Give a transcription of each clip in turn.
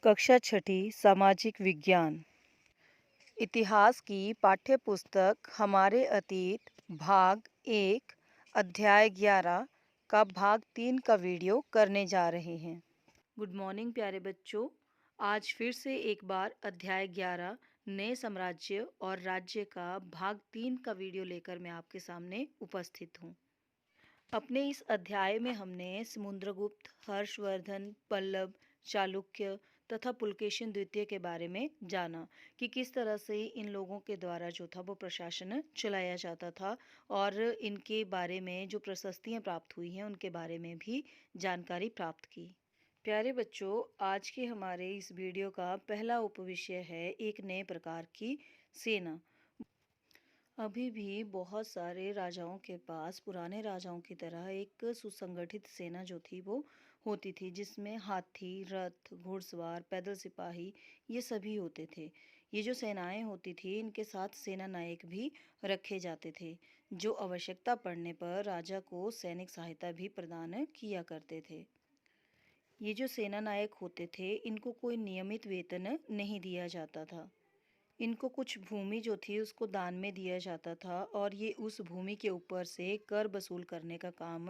कक्षा छठी सामाजिक विज्ञान। इतिहास की पाठ्यपुस्तक हमारे अतीत भाग 1 अध्याय 11 का भाग 3 का वीडियो करने जा रहे हैं। गुड मॉर्निंग प्यारे बच्चों। आज फिर से एक बार अध्याय 11 नए साम्राज्य और राज्य का भाग 3 का वीडियो लेकर मैं आपके सामने उपस्थित हूँ। अपने इस अध्याय में हमने समुद्रगुप्त, हर्षवर्धन, पल्लव, चालुक्य तथा पुलकेशिन द्वितीय के बारे में जाना कि किस तरह से इन लोगों के द्वारा जो था वो प्रशासन चलाया जाता था, और इनके बारे में जो प्रशस्तियाँ प्राप्त हुई हैं उनके बारे में भी जानकारी प्राप्त की। प्यारे बच्चों, आज के हमारे इस वीडियो का पहला उपविषय है एक नए प्रकार की सेना। अभी भी बहुत सारे राजाओं के पास पुराने राजाओं की तरह एक सुसंगठित सेना जो थी वो होती थी, जिसमें हाथी, रथ, घुड़सवार, पैदल सिपाही ये सभी होते थे। ये जो सेनाएं होती थी इनके साथ सेना नायक भी रखे जाते थे, जो आवश्यकता पड़ने पर राजा को सैनिक सहायता भी प्रदान किया करते थे। ये जो सेना नायक होते थे इनको कोई नियमित वेतन नहीं दिया जाता था। इनको कुछ भूमि जो थी उसको दान में दिया जाता था, और ये उस भूमि के ऊपर से कर वसूल करने का काम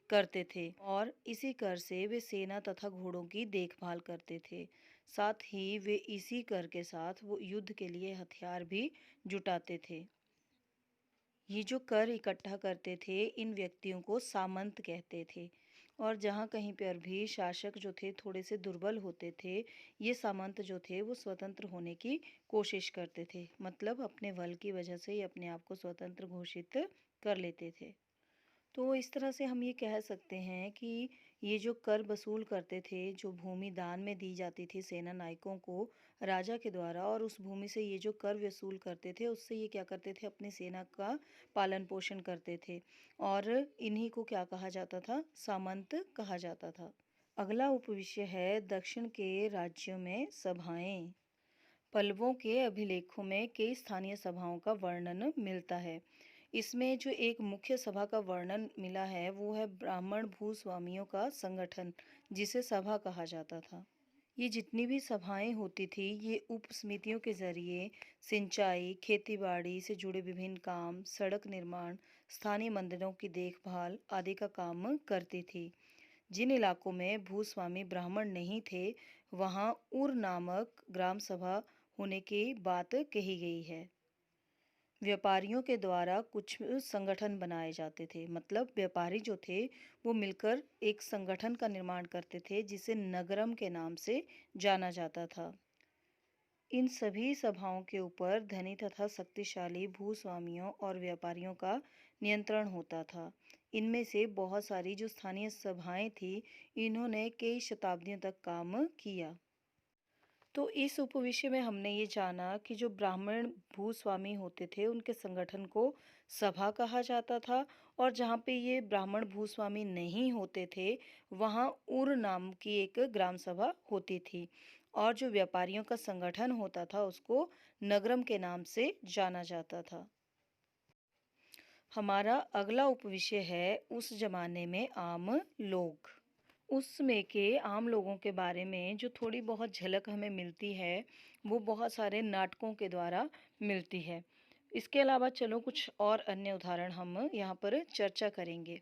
करते थे, और इसी कर से वे सेना तथा घोड़ों की देखभाल करते थे। साथ ही वे इसी कर के साथ वो युद्ध के लिए हथियार भी जुटाते थे। ये जो कर इकट्ठा करते थे इन व्यक्तियों को सामंत कहते थे, और जहाँ कहीं पर भी शासक जो थे थोड़े से दुर्बल होते थे, ये सामंत जो थे वो स्वतंत्र होने की कोशिश करते थे, मतलब अपने बल की वजह से ये अपने आप को स्वतंत्र घोषित कर लेते थे। तो इस तरह से हम ये कह सकते हैं कि ये जो कर वसूल करते थे, जो भूमि दान में दी जाती थी सेना नायकों को राजा के द्वारा, और उस भूमि से ये जो कर वसूल करते थे उससे ये क्या करते थे, अपनी सेना का पालन पोषण करते थे, और इन्हीं को क्या कहा जाता था, सामंत कहा जाता था। अगला उपविषय है दक्षिण के राज्यों में सभाएं। पल्लवों के अभिलेखों में कई स्थानीय सभाओं का वर्णन मिलता है। इसमें जो एक मुख्य सभा का वर्णन मिला है वो है ब्राह्मण भूस्वामियों का संगठन, जिसे सभा कहा जाता था। ये जितनी भी सभाएं होती थी ये उप समितियों के जरिए सिंचाई, खेतीबाड़ी से जुड़े विभिन्न काम, सड़क निर्माण, स्थानीय मंदिरों की देखभाल आदि का काम करती थी। जिन इलाकों में भूस्वामी ब्राह्मण नहीं थे वहाँ उर नामक ग्राम सभा होने की बात कही गई है। व्यापारियों के द्वारा कुछ संगठन बनाए जाते थे, मतलब व्यापारी जो थे वो मिलकर एक संगठन का निर्माण करते थे जिसे नगरम के नाम से जाना जाता था। इन सभी सभाओं के ऊपर धनी तथा शक्तिशाली भूस्वामियों और व्यापारियों का नियंत्रण होता था। इनमें से बहुत सारी जो स्थानीय सभाएं थी इन्होंने कई शताब्दियों तक काम किया। तो इस उपविषय में हमने ये जाना कि जो ब्राह्मण भूस्वामी होते थे उनके संगठन को सभा कहा जाता था, और जहाँ पे ये ब्राह्मण भूस्वामी नहीं होते थे वहाँ उर नाम की एक ग्राम सभा होती थी, और जो व्यापारियों का संगठन होता था उसको नगरम के नाम से जाना जाता था। हमारा अगला उपविषय है उस जमाने में आम लोग। उस समय के आम लोगों के बारे में जो थोड़ी बहुत झलक हमें मिलती है वो बहुत सारे नाटकों के द्वारा मिलती है। इसके अलावा चलो कुछ और अन्य उदाहरण हम यहाँ पर चर्चा करेंगे।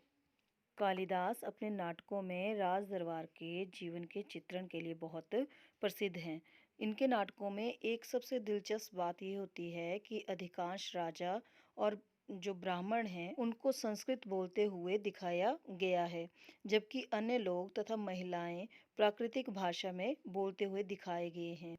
कालिदास अपने नाटकों में राज दरबार के जीवन के चित्रण के लिए बहुत प्रसिद्ध हैं। इनके नाटकों में एक सबसे दिलचस्प बात ये होती है कि अधिकांश राजा और जो ब्राह्मण हैं उनको संस्कृत बोलते हुए दिखाया गया है, जबकि अन्य लोग तथा महिलाएं प्राकृतिक भाषा में बोलते हुए दिखाए गए हैं।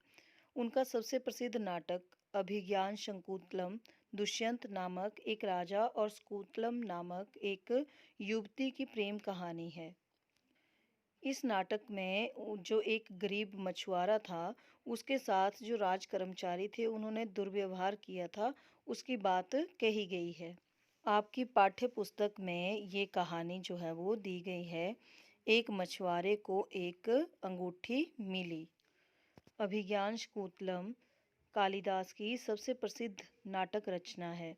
उनका सबसे प्रसिद्ध नाटक अभिज्ञान शकुंतलम दुष्यंत नामक एक राजा और शकुंतलम नामक एक युवती की प्रेम कहानी है। इस नाटक में जो एक गरीब मछुआरा था उसके साथ जो राज कर्मचारी थे उन्होंने दुर्व्यवहार किया था, उसकी बात कही गई है। आपकी पाठ्य पुस्तक में ये कहानी जो है वो दी गई है। एक मछुआरे को एक अंगूठी मिली। अभिज्ञान शकुंतलम कालिदास की सबसे प्रसिद्ध नाटक रचना है।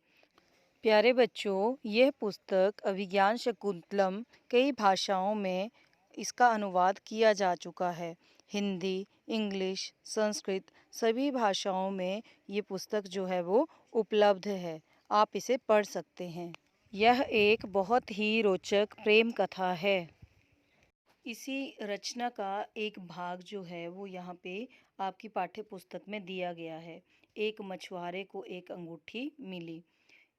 प्यारे बच्चों, यह पुस्तक अभिज्ञान शकुंतलम कई भाषाओं में इसका अनुवाद किया जा चुका है। हिंदी, इंग्लिश, संस्कृत सभी भाषाओं में ये पुस्तक जो है वो उपलब्ध है। आप इसे पढ़ सकते हैं। यह एक बहुत ही रोचक प्रेम कथा है। इसी रचना का एक भाग जो है वो यहाँ पे आपकी पाठ्य पुस्तक में दिया गया है। एक मछुआरे को एक अंगूठी मिली।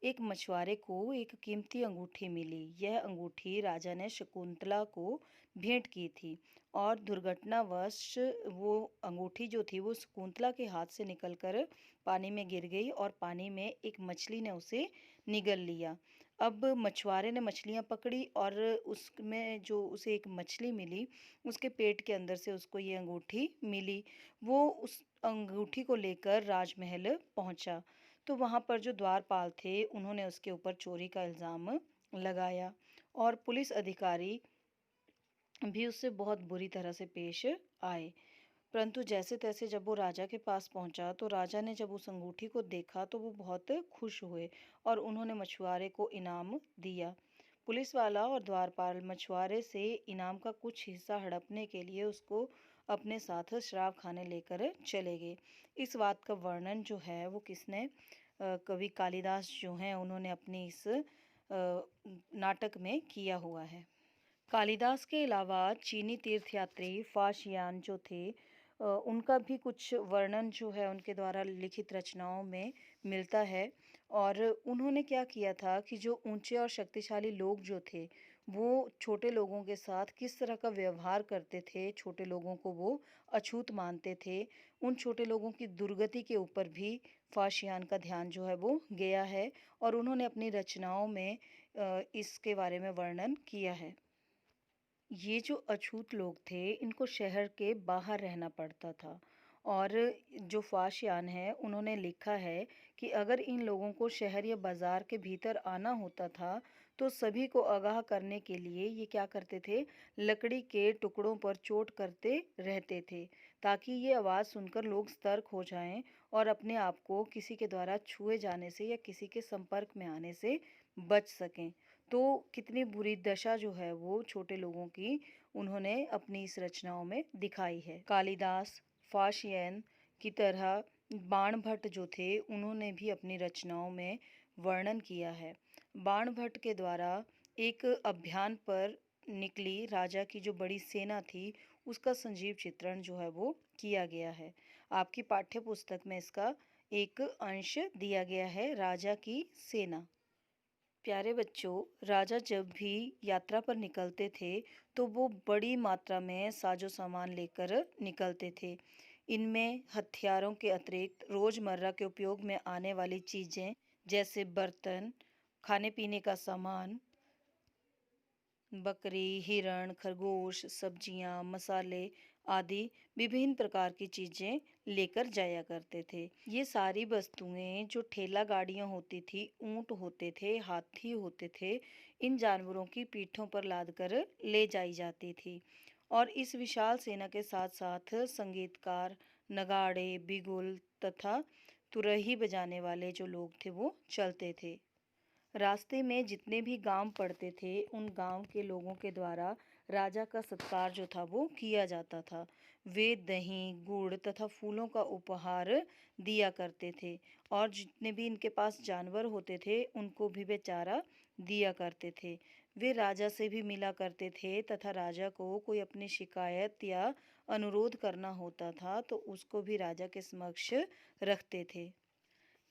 एक मछुआरे को एक कीमती अंगूठी मिली। यह अंगूठी राजा ने शकुंतला को भेंट की थी और दुर्घटनावश वो अंगूठी जो थी वो शकुंतला के हाथ से निकलकर पानी में गिर गई और पानी में एक मछली ने उसे निगल लिया। अब मछुआरे ने मछलियाँ पकड़ी और उसमें जो उसे एक मछली मिली, उसके पेट के अंदर से उसको ये अंगूठी मिली। वो उस अंगूठी को लेकर राजमहल पहुंचा। तो वहाँ पर जो द्वारपाल थे उन्होंने उसके ऊपर चोरी का इल्ज़ाम लगाया और पुलिस अधिकारी भी उससे बहुत बुरी तरह से पेश आए। परंतु जैसे तैसे जब वो राजा के पास पहुंचा तो राजा ने जब उस अंगूठी को देखा तो वो बहुत खुश हुए और उन्होंने मछुआरे को इनाम दिया। पुलिस वाला और द्वारपाल मछुआरे से इनाम का कुछ हिस्सा हड़पने के लिए उसको अपने साथ शराब खाने लेकर चले गए। इस बात का वर्णन जो है वो किसने कवि कालिदास जो हैं उन्होंने अपनी इस नाटक में किया हुआ है। कालिदास के अलावा चीनी तीर्थयात्री फाशियान जो थे उनका भी कुछ वर्णन जो है उनके द्वारा लिखित रचनाओं में मिलता है। और उन्होंने क्या किया था कि जो ऊंचे और शक्तिशाली लोग जो थे वो छोटे लोगों के साथ किस तरह का व्यवहार करते थे, छोटे लोगों को वो अछूत मानते थे, उन छोटे लोगों की दुर्गति के ऊपर भी फाशियान का ध्यान जो है वो गया है और उन्होंने अपनी रचनाओं में इसके बारे में वर्णन किया है। ये जो अछूत लोग थे इनको शहर के बाहर रहना पड़ता था और जो फाशियान है उन्होंने लिखा है कि अगर इन लोगों को शहर या बाजार के भीतर आना होता था तो सभी को आगाह करने के लिए ये क्या करते थे, लकड़ी के टुकड़ों पर चोट करते रहते थे ताकि ये आवाज़ सुनकर लोग सतर्क हो जाएं और अपने आप को किसी के द्वारा छुए जाने से या किसी के संपर्क में आने से बच सकें। तो कितनी बुरी दशा जो है वो छोटे लोगों की उन्होंने अपनी इस रचनाओं में दिखाई है। कालिदास, फाशियन की तरह बाणभट्ट जो थे उन्होंने भी अपनी रचनाओं में वर्णन किया है। बाणभट्ट के द्वारा एक अभियान पर निकली राजा की जो बड़ी सेना थी उसका सजीव चित्रण जो है वो किया गया है। आपकी पाठ्य पुस्तक में इसका एक अंश दिया गया है, राजा की सेना। प्यारे बच्चों, राजा जब भी यात्रा पर निकलते थे तो वो बड़ी मात्रा में साजो सामान लेकर निकलते थे। इनमें हथियारों के अतिरिक्त रोज़मर्रा के उपयोग में आने वाली चीज़ें जैसे बर्तन, खाने पीने का सामान, बकरी, हिरण, खरगोश, सब्जियां, मसाले आदि विभिन्न प्रकार की चीज़ें लेकर जाया करते थे। ये सारी वस्तुएं जो ठेला गाड़ियां होती थी, ऊंट होते थे, हाथी होते थे, इन जानवरों की पीठों पर लादकर ले जाई जाती थी। और इस विशाल सेना के साथ साथ संगीतकार, नगाड़े, बिगुल तथा तुरही बजाने वाले जो लोग थे वो चलते थे। रास्ते में जितने भी गांव पड़ते थे उन गांव के लोगों के द्वारा राजा का सत्कार जो था वो किया जाता था। वे दही, गुड़ तथा फूलों का उपहार दिया करते थे और जितने भी इनके पास जानवर होते थे उनको भी वे चारा दिया करते थे। वे राजा से भी मिला करते थे तथा राजा को कोई अपनी शिकायत या अनुरोध करना होता था तो उसको भी राजा के समक्ष रखते थे।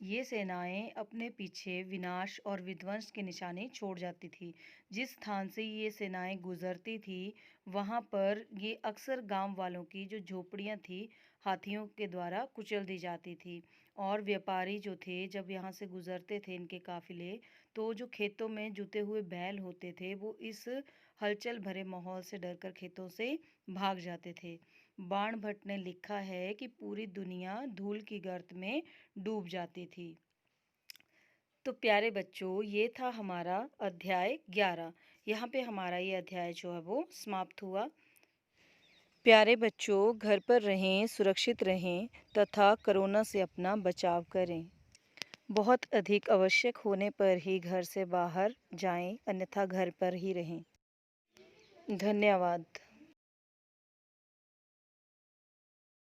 ये सेनाएं अपने पीछे विनाश और विध्वंस के निशाने छोड़ जाती थी। जिस स्थान से ये सेनाएं गुजरती थी वहां पर ये अक्सर गांव वालों की जो झोपड़ियां थी हाथियों के द्वारा कुचल दी जाती थी। और व्यापारी जो थे जब यहाँ से गुजरते थे इनके काफिले तो जो खेतों में जुते हुए बैल होते थे वो इस हलचल भरे माहौल से डरकर खेतों से भाग जाते थे। बाणभट्ट ने लिखा है कि पूरी दुनिया धूल की गर्त में डूब जाती थी। तो प्यारे बच्चों, ये था हमारा अध्याय 11। यहाँ पे हमारा ये अध्याय जो है वो समाप्त हुआ। प्यारे बच्चों, घर पर रहें, सुरक्षित रहें तथा कोरोना से अपना बचाव करें। बहुत अधिक आवश्यक होने पर ही घर से बाहर जाएं, अन्यथा घर पर ही रहें। धन्यवाद।